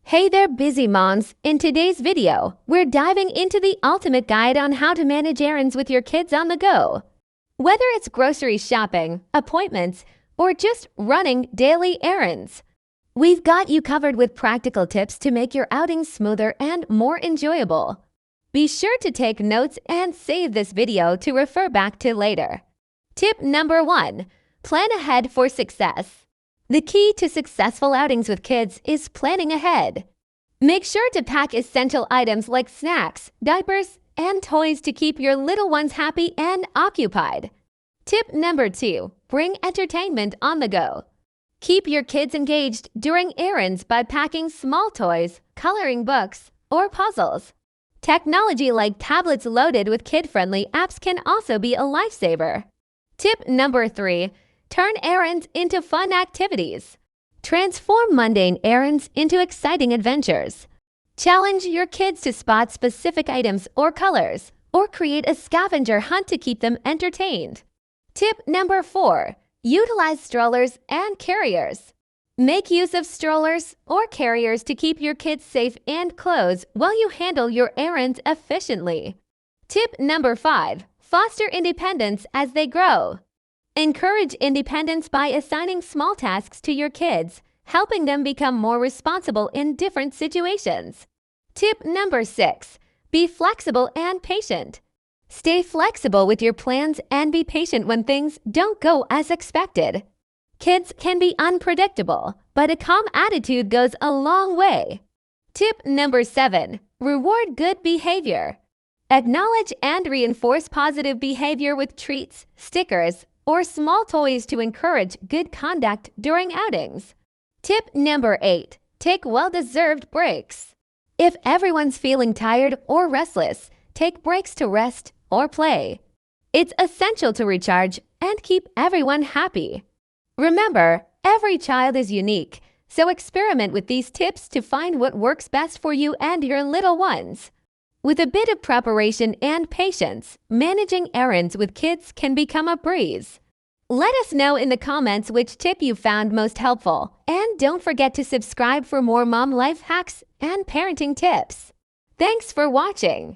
Hey there, busy moms! In today's video, we're diving into the ultimate guide on how to manage errands with your kids on the go. Whether it's grocery shopping, appointments, or just running daily errands, we've got you covered with practical tips to make your outings smoother and more enjoyable. Be sure to take notes and save this video to refer back to later. Tip number 1. Plan ahead for success. The key to successful outings with kids is planning ahead. Make sure to pack essential items like snacks, diapers, and toys to keep your little ones happy and occupied. Tip number 2. Bring entertainment on the go. Keep your kids engaged during errands by packing small toys, coloring books, or puzzles. Technology like tablets loaded with kid-friendly apps can also be a lifesaver. Tip number 3. Turn errands into fun activities. Transform mundane errands into exciting adventures. Challenge your kids to spot specific items or colors, or create a scavenger hunt to keep them entertained. Tip number 4. Utilize strollers and carriers. Make use of strollers or carriers to keep your kids safe and close while you handle your errands efficiently. Tip number 5. Foster independence as they grow. Encourage independence by assigning small tasks to your kids, helping them become more responsible in different situations. Tip number 6. Be flexible and patient. Stay flexible with your plans and be patient when things don't go as expected. Kids can be unpredictable, but a calm attitude goes a long way. Tip number 7. Reward good behavior. Acknowledge and reinforce positive behavior with treats, stickers, or small toys to encourage good conduct during outings. Tip number 8. Take well-deserved breaks. If everyone's feeling tired or restless, take breaks to rest or play. It's essential to recharge and keep everyone happy. Remember, every child is unique, so experiment with these tips to find what works best for you and your little ones. With a bit of preparation and patience, managing errands with kids can become a breeze. Let us know in the comments which tip you found most helpful, and don't forget to subscribe for more mom life hacks and parenting tips. Thanks for watching.